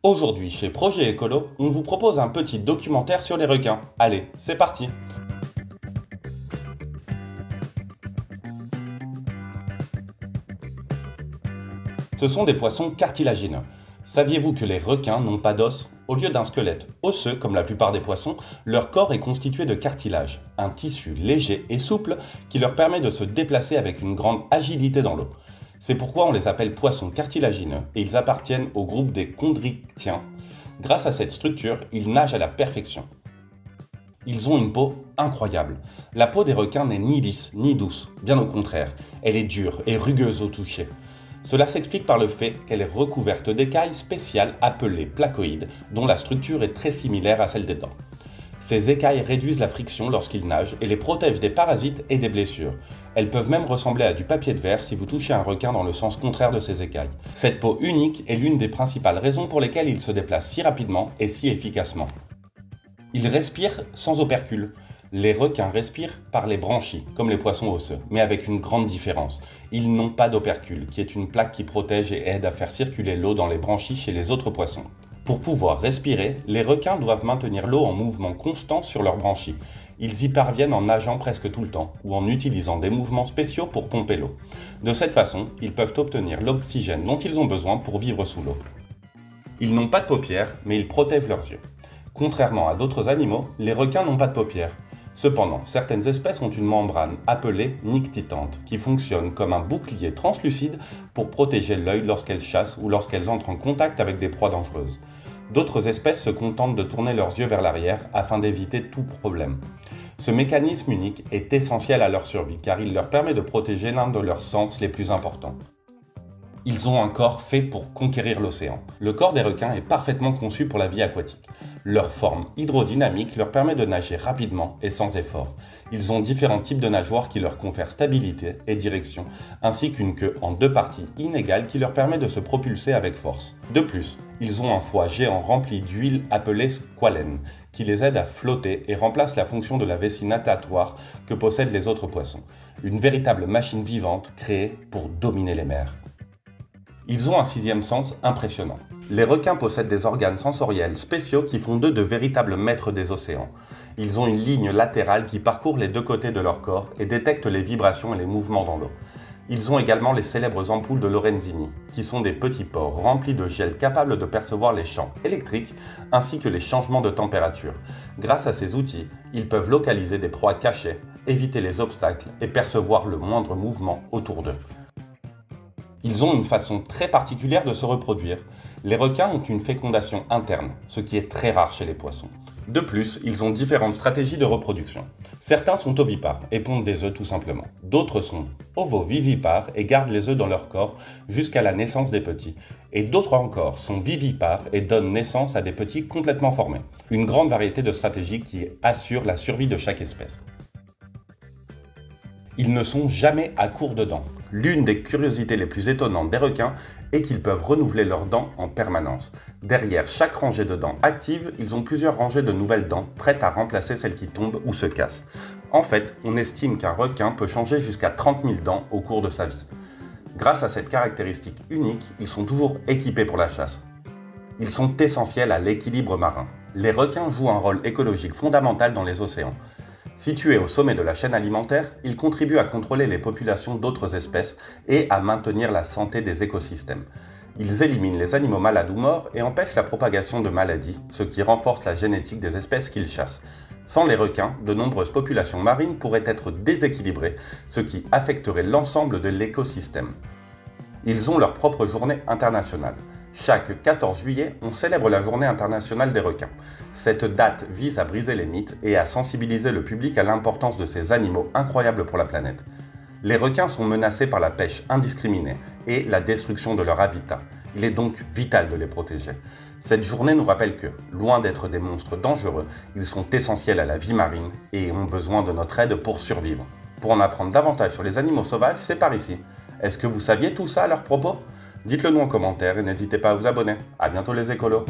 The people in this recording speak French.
Aujourd'hui, chez Projet Écolo, on vous propose un petit documentaire sur les requins. Allez, c'est parti! Ce sont des poissons cartilagineux. Saviez-vous que les requins n'ont pas d'os? Au lieu d'un squelette osseux, comme la plupart des poissons, leur corps est constitué de cartilage, un tissu léger et souple qui leur permet de se déplacer avec une grande agilité dans l'eau. C'est pourquoi on les appelle poissons cartilagineux et ils appartiennent au groupe des chondrichthyens. Grâce à cette structure, ils nagent à la perfection. Ils ont une peau incroyable. La peau des requins n'est ni lisse ni douce, bien au contraire, elle est dure et rugueuse au toucher. Cela s'explique par le fait qu'elle est recouverte d'écailles spéciales appelées placoïdes, dont la structure est très similaire à celle des dents. Ces écailles réduisent la friction lorsqu'ils nagent et les protègent des parasites et des blessures. Elles peuvent même ressembler à du papier de verre si vous touchez un requin dans le sens contraire de ces écailles. Cette peau unique est l'une des principales raisons pour lesquelles ils se déplacent si rapidement et si efficacement. Ils respirent sans opercule. Les requins respirent par les branchies, comme les poissons osseux, mais avec une grande différence. Ils n'ont pas d'opercule, qui est une plaque qui protège et aide à faire circuler l'eau dans les branchies chez les autres poissons. Pour pouvoir respirer, les requins doivent maintenir l'eau en mouvement constant sur leurs branchies. Ils y parviennent en nageant presque tout le temps, ou en utilisant des mouvements spéciaux pour pomper l'eau. De cette façon, ils peuvent obtenir l'oxygène dont ils ont besoin pour vivre sous l'eau. Ils n'ont pas de paupières, mais ils protègent leurs yeux. Contrairement à d'autres animaux, les requins n'ont pas de paupières. Cependant, certaines espèces ont une membrane appelée nictitante qui fonctionne comme un bouclier translucide pour protéger l'œil lorsqu'elles chassent ou lorsqu'elles entrent en contact avec des proies dangereuses. D'autres espèces se contentent de tourner leurs yeux vers l'arrière afin d'éviter tout problème. Ce mécanisme unique est essentiel à leur survie car il leur permet de protéger l'un de leurs sens les plus importants. Ils ont un corps fait pour conquérir l'océan. Le corps des requins est parfaitement conçu pour la vie aquatique. Leur forme hydrodynamique leur permet de nager rapidement et sans effort. Ils ont différents types de nageoires qui leur confèrent stabilité et direction, ainsi qu'une queue en deux parties inégales qui leur permet de se propulser avec force. De plus, ils ont un foie géant rempli d'huile appelée squalène, qui les aide à flotter et remplace la fonction de la vessie natatoire que possèdent les autres poissons. Une véritable machine vivante créée pour dominer les mers. Ils ont un sixième sens impressionnant. Les requins possèdent des organes sensoriels spéciaux qui font d'eux de véritables maîtres des océans. Ils ont une ligne latérale qui parcourt les deux côtés de leur corps et détecte les vibrations et les mouvements dans l'eau. Ils ont également les célèbres ampoules de Lorenzini, qui sont des petits pores remplis de gel capables de percevoir les champs électriques ainsi que les changements de température. Grâce à ces outils, ils peuvent localiser des proies cachées, éviter les obstacles et percevoir le moindre mouvement autour d'eux. Ils ont une façon très particulière de se reproduire. Les requins ont une fécondation interne, ce qui est très rare chez les poissons. De plus, ils ont différentes stratégies de reproduction. Certains sont ovipares et pondent des œufs tout simplement. D'autres sont ovovivipares et gardent les œufs dans leur corps jusqu'à la naissance des petits. Et d'autres encore sont vivipares et donnent naissance à des petits complètement formés. Une grande variété de stratégies qui assurent la survie de chaque espèce. Ils ne sont jamais à court de dents. L'une des curiosités les plus étonnantes des requins est qu'ils peuvent renouveler leurs dents en permanence. Derrière chaque rangée de dents actives, ils ont plusieurs rangées de nouvelles dents prêtes à remplacer celles qui tombent ou se cassent. En fait, on estime qu'un requin peut changer jusqu'à 30 000 dents au cours de sa vie. Grâce à cette caractéristique unique, ils sont toujours équipés pour la chasse. Ils sont essentiels à l'équilibre marin. Les requins jouent un rôle écologique fondamental dans les océans. Situés au sommet de la chaîne alimentaire, ils contribuent à contrôler les populations d'autres espèces et à maintenir la santé des écosystèmes. Ils éliminent les animaux malades ou morts et empêchent la propagation de maladies, ce qui renforce la génétique des espèces qu'ils chassent. Sans les requins, de nombreuses populations marines pourraient être déséquilibrées, ce qui affecterait l'ensemble de l'écosystème. Ils ont leur propre journée internationale. Chaque 14 juillet, on célèbre la Journée internationale des requins. Cette date vise à briser les mythes et à sensibiliser le public à l'importance de ces animaux incroyables pour la planète. Les requins sont menacés par la pêche indiscriminée et la destruction de leur habitat. Il est donc vital de les protéger. Cette journée nous rappelle que, loin d'être des monstres dangereux, ils sont essentiels à la vie marine et ont besoin de notre aide pour survivre. Pour en apprendre davantage sur les animaux sauvages, c'est par ici. Est-ce que vous saviez tout ça à leur propos ? Dites-le nous en commentaire et n'hésitez pas à vous abonner. À bientôt les écolos!